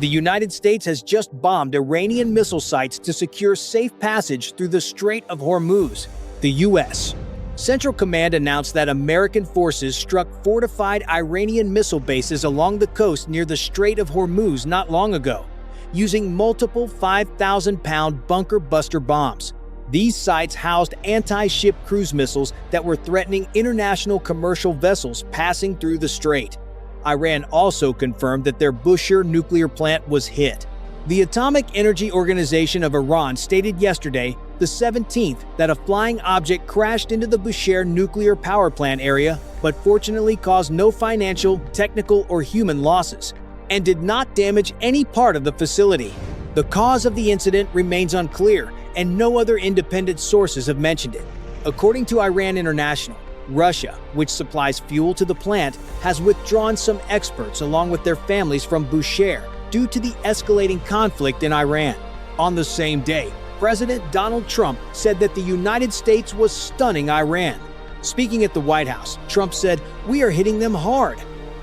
The United States has just bombed Iranian missile sites to secure safe passage through the Strait of Hormuz. The U.S. Central Command announced that American forces struck fortified Iranian missile bases along the coast near the Strait of Hormuz not long ago, using multiple 5,000-pound bunker-buster bombs. These sites housed anti-ship cruise missiles that were threatening international commercial vessels passing through the strait. Iran also confirmed that their Bushehr nuclear plant was hit. The Atomic Energy Organization of Iran stated yesterday, the 17th, that a flying object crashed into the Bushehr nuclear power plant area, but fortunately caused no financial, technical, or human losses, and did not damage any part of the facility. The cause of the incident remains unclear, and no other independent sources have mentioned it. According to Iran International, Russia, which supplies fuel to the plant, has withdrawn some experts along with their families from Bushehr due to the escalating conflict in Iran. On the same day, President Donald Trump said that the United States was stunning Iran. Speaking at the White House, Trump said, "We are hitting them hard.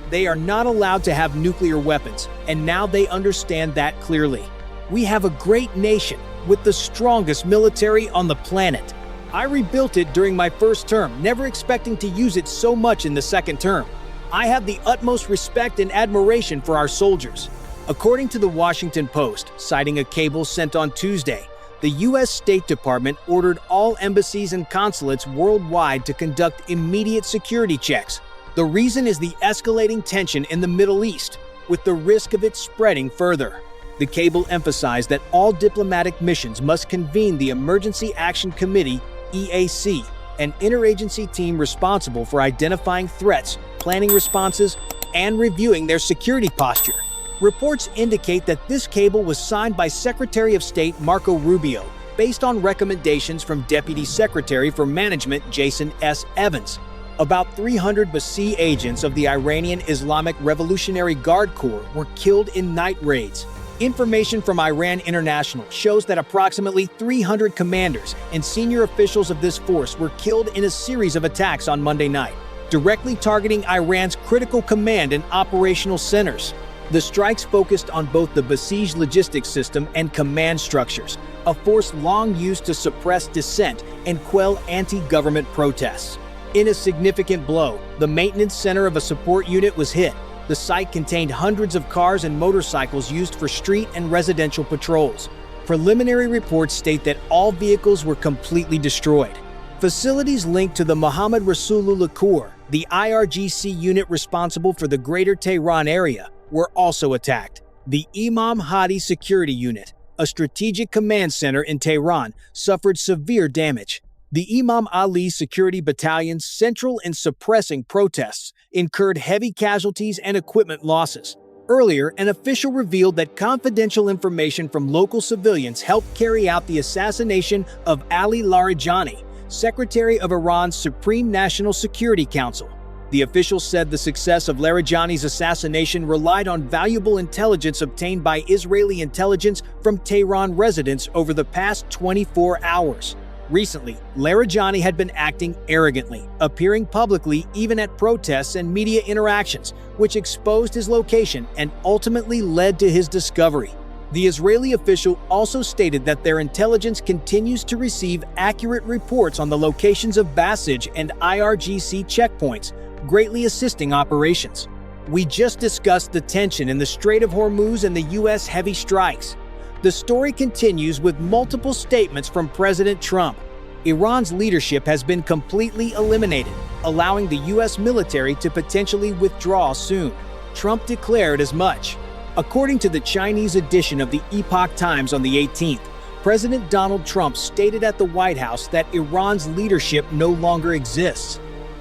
They are not allowed to have nuclear weapons, and now they understand that clearly. We have a great nation with the strongest military on the planet. I rebuilt it during my first term, never expecting to use it so much in the second term. I have the utmost respect and admiration for our soldiers." According to the Washington Post, citing a cable sent on Tuesday, the U.S. State Department ordered all embassies and consulates worldwide to conduct immediate security checks. The reason is the escalating tension in the Middle East, with the risk of it spreading further. The cable emphasized that all diplomatic missions must convene the Emergency Action Committee, EAC, an interagency team responsible for identifying threats, planning responses, and reviewing their security posture. Reports indicate that this cable was signed by Secretary of State Marco Rubio, based on recommendations from Deputy Secretary for Management Jason S. Evans. About 300 Basij agents of the Iranian Islamic Revolutionary Guard Corps were killed in night raids. Information from Iran International shows that approximately 300 commanders and senior officials of this force were killed in a series of attacks on Monday night, directly targeting Iran's critical command and operational centers. The strikes focused on both the Basij logistics system and command structures, a force long used to suppress dissent and quell anti-government protests. In a significant blow, the maintenance center of a support unit was hit. The site contained hundreds of cars and motorcycles used for street and residential patrols. Preliminary reports state that all vehicles were completely destroyed. Facilities linked to the Mohammad Rasulullah Corps, the IRGC unit responsible for the Greater Tehran area, were also attacked. The Imam Hadi Security Unit, a strategic command center in Tehran, suffered severe damage. The Imam Ali Security Battalion's central in suppressing protests incurred heavy casualties and equipment losses. Earlier, an official revealed that confidential information from local civilians helped carry out the assassination of Ali Larijani, Secretary of Iran's Supreme National Security Council. The official said the success of Larijani's assassination relied on valuable intelligence obtained by Israeli intelligence from Tehran residents over the past 24 hours. Recently, Larijani had been acting arrogantly, appearing publicly even at protests and media interactions, which exposed his location and ultimately led to his discovery. The Israeli official also stated that their intelligence continues to receive accurate reports on the locations of Basij and IRGC checkpoints, greatly assisting operations. We just discussed the tension in the Strait of Hormuz and the U.S. heavy strikes. The story continues with multiple statements from President Trump. Iran's leadership has been completely eliminated, allowing the U.S. military to potentially withdraw soon. Trump declared as much. According to the Chinese edition of the Epoch Times on the 18th, President Donald Trump stated at the White House that Iran's leadership no longer exists.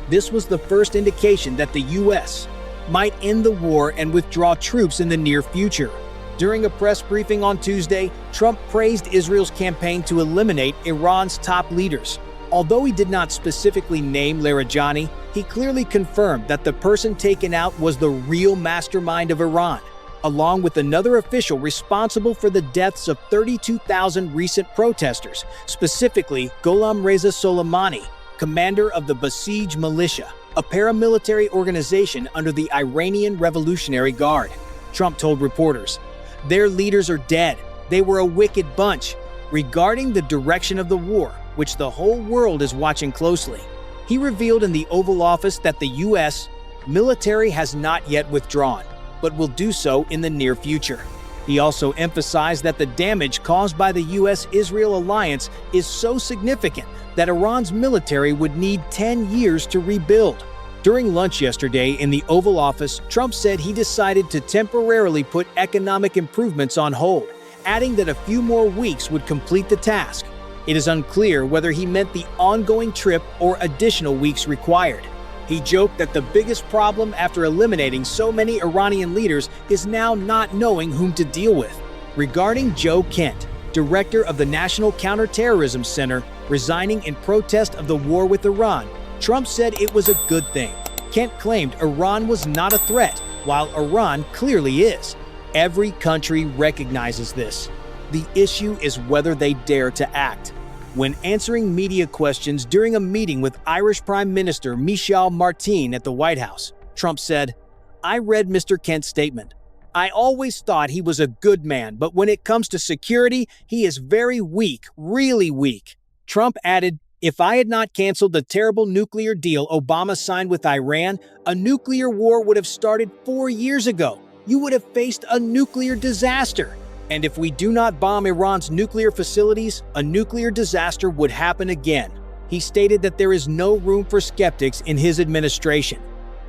This was the first indication that the U.S. might end the war and withdraw troops in the near future. During a press briefing on Tuesday, Trump praised Israel's campaign to eliminate Iran's top leaders. Although he did not specifically name Larijani, he clearly confirmed that the person taken out was the real mastermind of Iran, along with another official responsible for the deaths of 32,000 recent protesters, specifically Gholam Reza Soleimani, commander of the Basij militia, a paramilitary organization under the Iranian Revolutionary Guard. Trump told reporters, Their leaders are dead. They were a wicked bunch. Regarding the direction of the war, which the whole world is watching closely, he revealed in the Oval Office that the U.S. military has not yet withdrawn, but will do so in the near future. He also emphasized that the damage caused by the U.S.-Israel alliance is so significant that Iran's military would need 10 years to rebuild. During lunch yesterday in the Oval Office, Trump said he decided to temporarily put economic improvements on hold, adding that a few more weeks would complete the task. It is unclear whether he meant the ongoing trip or additional weeks required. He joked that the biggest problem after eliminating so many Iranian leaders is now not knowing whom to deal with. Regarding Joe Kent, director of the National Counterterrorism Center, resigning in protest of the war with Iran, Trump said it was a good thing. Kent claimed Iran was not a threat, while Iran clearly is. Every country recognizes this. The issue is whether they dare to act. When answering media questions during a meeting with Irish Prime Minister Michel Martin at the White House, Trump said, "I read Mr. Kent's statement. I always thought he was a good man, but when it comes to security, he is very weak, really weak." Trump added, "If I had not canceled the terrible nuclear deal Obama signed with Iran, a nuclear war would have started 4 years ago. You would have faced a nuclear disaster. And if we do not bomb Iran's nuclear facilities, a nuclear disaster would happen again." He stated that there is no room for skeptics in his administration.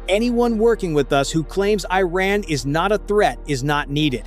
Anyone working with us who claims Iran is not a threat is not needed.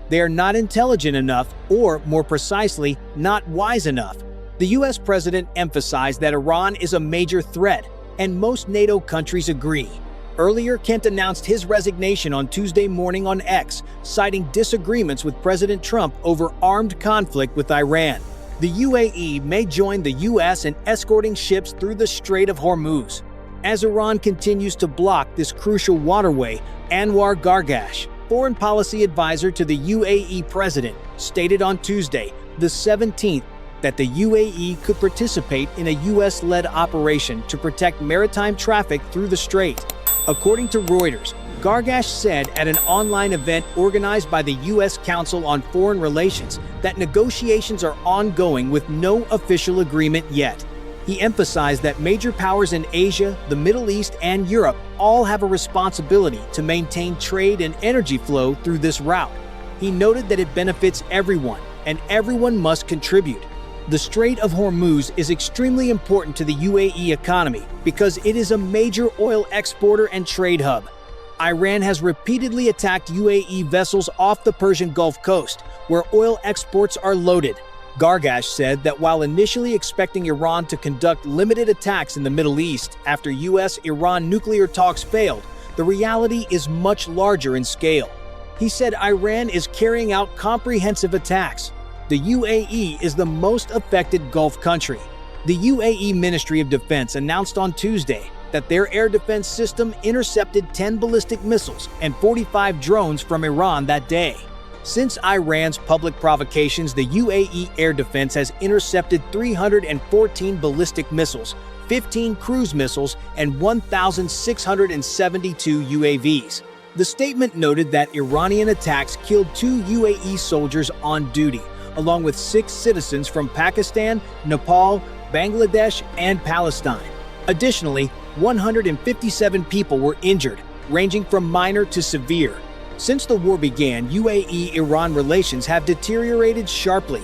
They are not intelligent enough, or more precisely, not wise enough. The U.S. president emphasized that Iran is a major threat, and most NATO countries agree. Earlier, Kent announced his resignation on Tuesday morning on X, citing disagreements with President Trump over armed conflict with Iran. The UAE may join the U.S. in escorting ships through the Strait of Hormuz. As Iran continues to block this crucial waterway, Anwar Gargash, foreign policy advisor to the UAE president, stated on Tuesday, the 17th, that the UAE could participate in a U.S.-led operation to protect maritime traffic through the strait. According to Reuters, Gargash said at an online event organized by the U.S. Council on Foreign Relations that negotiations are ongoing with no official agreement yet. He emphasized that major powers in Asia, the Middle East, and Europe all have a responsibility to maintain trade and energy flow through this route. He noted that it benefits everyone, and everyone must contribute. The Strait of Hormuz is extremely important to the UAE economy because it is a major oil exporter and trade hub. Iran has repeatedly attacked UAE vessels off the Persian Gulf Coast, where oil exports are loaded. Gargash said that while initially expecting Iran to conduct limited attacks in the Middle East after U.S.-Iran nuclear talks failed, the reality is much larger in scale. He said Iran is carrying out comprehensive attacks. The UAE is the most affected Gulf country. The UAE Ministry of Defense announced on Tuesday that their air defense system intercepted 10 ballistic missiles and 45 drones from Iran that day. Since Iran's public provocations, the UAE air defense has intercepted 314 ballistic missiles, 15 cruise missiles, and 1,672 UAVs. The statement noted that Iranian attacks killed 2 UAE soldiers on duty, along with 6 citizens from Pakistan, Nepal, Bangladesh, and Palestine. Additionally, 157 people were injured, ranging from minor to severe. Since the war began, UAE-Iran relations have deteriorated sharply.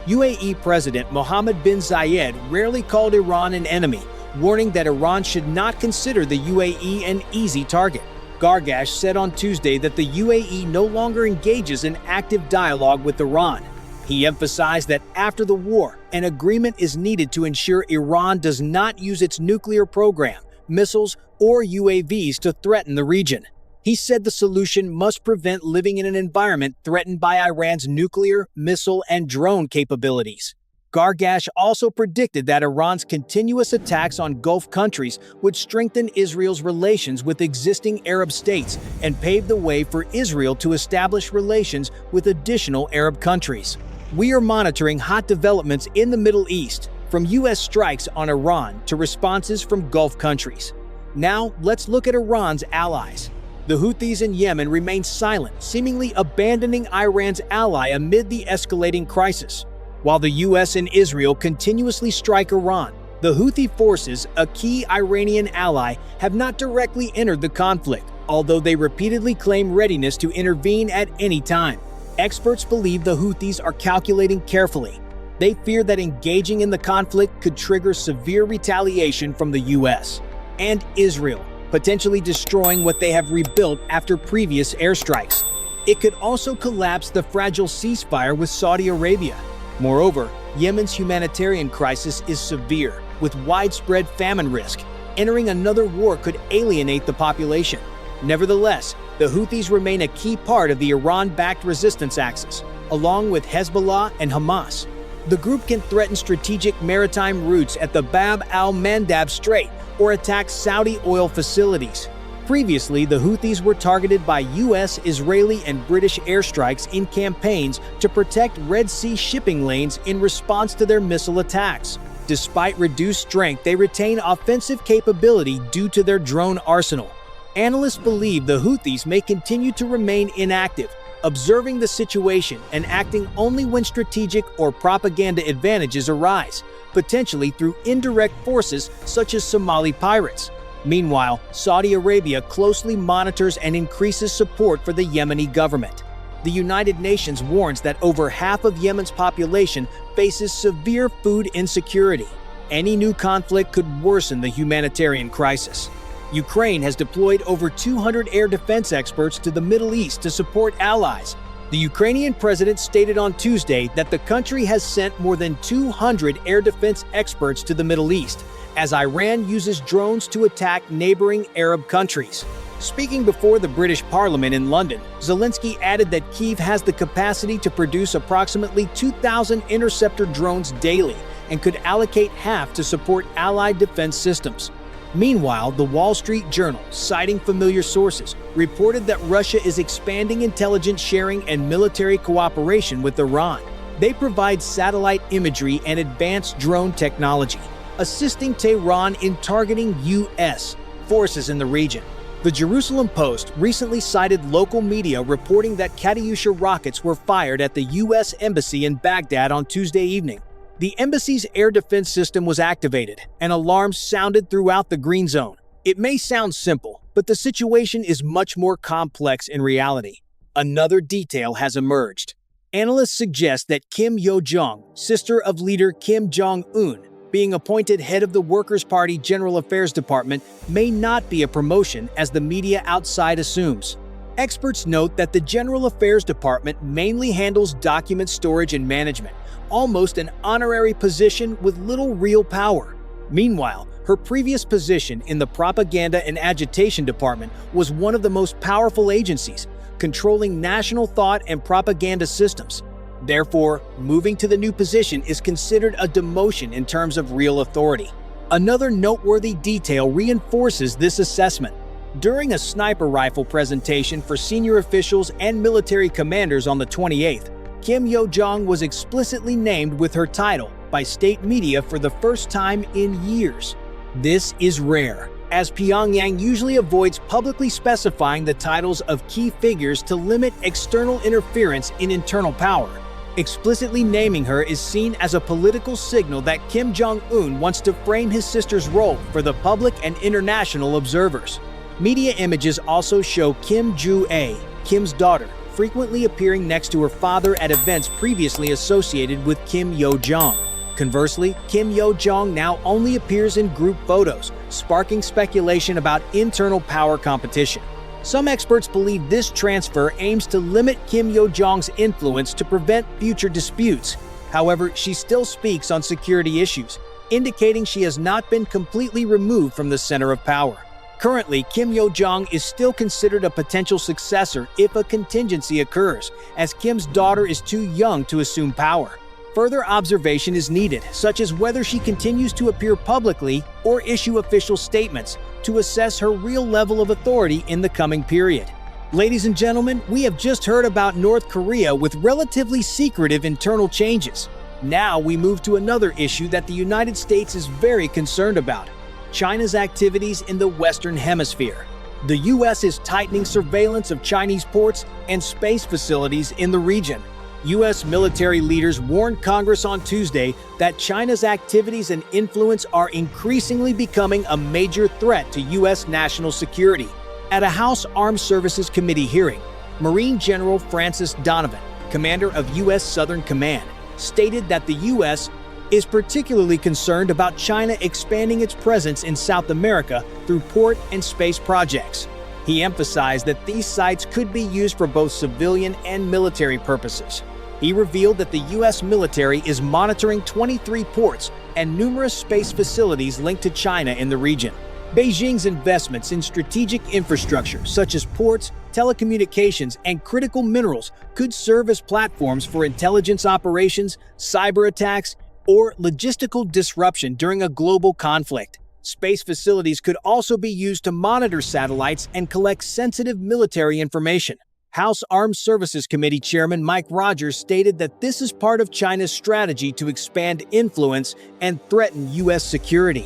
UAE President Mohammed bin Zayed rarely called Iran an enemy, warning that Iran should not consider the UAE an easy target. Gargash said on Tuesday that the UAE no longer engages in active dialogue with Iran. He emphasized that after the war, an agreement is needed to ensure Iran does not use its nuclear program, missiles, or UAVs to threaten the region. He said the solution must prevent living in an environment threatened by Iran's nuclear, missile, and drone capabilities. Gargash also predicted that Iran's continuous attacks on Gulf countries would strengthen Israel's relations with existing Arab states and pave the way for Israel to establish relations with additional Arab countries. We are monitoring hot developments in the Middle East, from U.S. strikes on Iran to responses from Gulf countries. Now, let's look at Iran's allies. The Houthis in Yemen remain silent, seemingly abandoning Iran's ally amid the escalating crisis. While the US and Israel continuously strike Iran, the Houthi forces, a key Iranian ally, have not directly entered the conflict, although they repeatedly claim readiness to intervene at any time. Experts believe the Houthis are calculating carefully. They fear that engaging in the conflict could trigger severe retaliation from the US and Israel, potentially destroying what they have rebuilt after previous airstrikes. It could also collapse the fragile ceasefire with Saudi Arabia. Moreover, Yemen's humanitarian crisis is severe, with widespread famine risk. Entering another war could alienate the population. Nevertheless, the Houthis remain a key part of the Iran-backed resistance axis, along with Hezbollah and Hamas. The group can threaten strategic maritime routes at the Bab al-Mandab Strait or attack Saudi oil facilities. Previously, the Houthis were targeted by US, Israeli, and British airstrikes in campaigns to protect Red Sea shipping lanes in response to their missile attacks. Despite reduced strength, they retain offensive capability due to their drone arsenal. Analysts believe the Houthis may continue to remain inactive, observing the situation and acting only when strategic or propaganda advantages arise, potentially through indirect forces such as Somali pirates. Meanwhile, Saudi Arabia closely monitors and increases support for the Yemeni government. The United Nations warns that over half of Yemen's population faces severe food insecurity. Any new conflict could worsen the humanitarian crisis. Ukraine has deployed over 200 air defense experts to the Middle East to support allies. The Ukrainian president stated on Tuesday that the country has sent more than 200 air defense experts to the Middle East, as Iran uses drones to attack neighboring Arab countries. Speaking before the British Parliament in London, Zelensky added that Kyiv has the capacity to produce approximately 2,000 interceptor drones daily and could allocate half to support allied defense systems. Meanwhile, the Wall Street Journal, citing familiar sources, reported that Russia is expanding intelligence sharing and military cooperation with Iran. They provide satellite imagery and advanced drone technology, assisting Tehran in targeting U.S. forces in the region. The Jerusalem Post recently cited local media reporting that Katyusha rockets were fired at the U.S. Embassy in Baghdad on Tuesday evening. The embassy's air defense system was activated, and alarms sounded throughout the Green Zone. It may sound simple, but the situation is much more complex in reality. Another detail has emerged. Analysts suggest that Kim Yo-jong, sister of leader Kim Jong-un, being appointed head of the Workers' Party General Affairs Department, may not be a promotion as the media outside assumes. Experts note that the General Affairs Department mainly handles document storage and management, almost an honorary position with little real power. Meanwhile, her previous position in the Propaganda and Agitation Department was one of the most powerful agencies, controlling national thought and propaganda systems. Therefore, moving to the new position is considered a demotion in terms of real authority. Another noteworthy detail reinforces this assessment. During a sniper rifle presentation for senior officials and military commanders on the 28th, Kim Yo-jong was explicitly named with her title by state media for the first time in years. This is rare, as Pyongyang usually avoids publicly specifying the titles of key figures to limit external interference in internal power. Explicitly naming her is seen as a political signal that Kim Jong-un wants to frame his sister's role for the public and international observers. Media images also show Kim Ju-ae, Kim's daughter, frequently appearing next to her father at events previously associated with Kim Yo-jong. Conversely, Kim Yo-jong now only appears in group photos, sparking speculation about internal power competition. Some experts believe this transfer aims to limit Kim Yo-jong's influence to prevent future disputes. However, she still speaks on security issues, indicating she has not been completely removed from the center of power. Currently, Kim Yo-jong is still considered a potential successor if a contingency occurs, as Kim's daughter is too young to assume power. Further observation is needed, such as whether she continues to appear publicly or issue official statements, to assess her real level of authority in the coming period. Ladies and gentlemen, we have just heard about North Korea with relatively secretive internal changes. Now we move to another issue that the United States is very concerned about: China's activities in the Western Hemisphere. The U.S. is tightening surveillance of Chinese ports and space facilities in the region. U.S. military leaders warned Congress on Tuesday that China's activities and influence are increasingly becoming a major threat to U.S. national security. At a House Armed Services Committee hearing, Marine General Francis Donovan, commander of U.S. Southern Command, stated that the U.S. is particularly concerned about China expanding its presence in South America through port and space projects. He emphasized that these sites could be used for both civilian and military purposes. He revealed that the U.S. military is monitoring 23 ports and numerous space facilities linked to China in the region. Beijing's investments in strategic infrastructure such as ports, telecommunications, and critical minerals could serve as platforms for intelligence operations, cyber attacks, or logistical disruption during a global conflict. Space facilities could also be used to monitor satellites and collect sensitive military information. House Armed Services Committee Chairman Mike Rogers stated that this is part of China's strategy to expand influence and threaten U.S. security.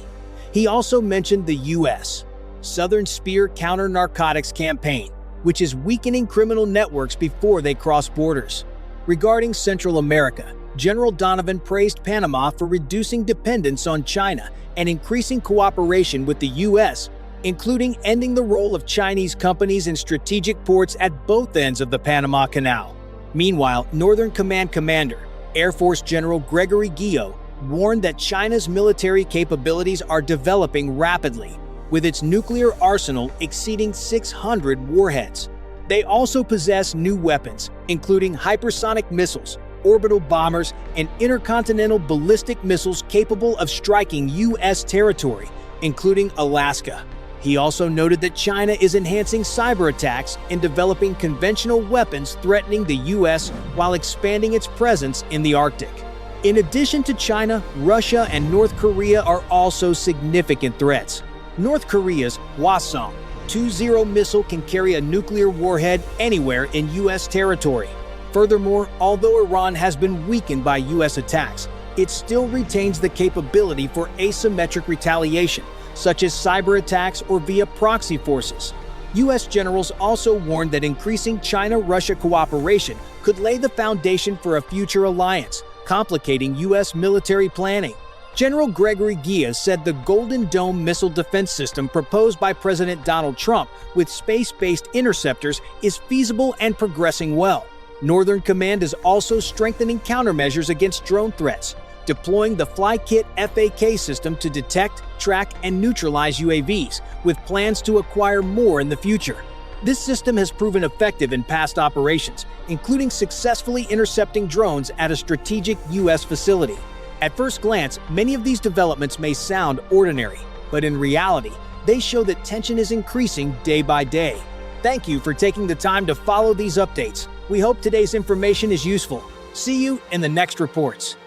He also mentioned the U.S. Southern Spear counter-narcotics campaign, which is weakening criminal networks before they cross borders. Regarding Central America, General Donovan praised Panama for reducing dependence on China and increasing cooperation with the U.S., including ending the role of Chinese companies in strategic ports at both ends of the Panama Canal. Meanwhile, Northern Command Commander, Air Force General Gregory Guillot, warned that China's military capabilities are developing rapidly, with its nuclear arsenal exceeding 600 warheads. They also possess new weapons, including hypersonic missiles, orbital bombers, and intercontinental ballistic missiles capable of striking U.S. territory, including Alaska. He also noted that China is enhancing cyber attacks and developing conventional weapons threatening the U.S. while expanding its presence in the Arctic. In addition to China, Russia and North Korea are also significant threats. North Korea's Hwasong-20 missile can carry a nuclear warhead anywhere in U.S. territory. Furthermore, although Iran has been weakened by U.S. attacks, it still retains the capability for asymmetric retaliation, such as cyber attacks or via proxy forces. U.S. generals also warned that increasing China-Russia cooperation could lay the foundation for a future alliance, complicating U.S. military planning. General Gregory Guillot said the Golden Dome missile defense system proposed by President Donald Trump with space-based interceptors is feasible and progressing well. Northern Command is also strengthening countermeasures against drone threats, deploying the FlyKit FAK system to detect, track, and neutralize UAVs, with plans to acquire more in the future. This system has proven effective in past operations, including successfully intercepting drones at a strategic U.S. facility. At first glance, many of these developments may sound ordinary, but in reality, they show that tension is increasing day by day. Thank you for taking the time to follow these updates. We hope today's information is useful. See you in the next reports.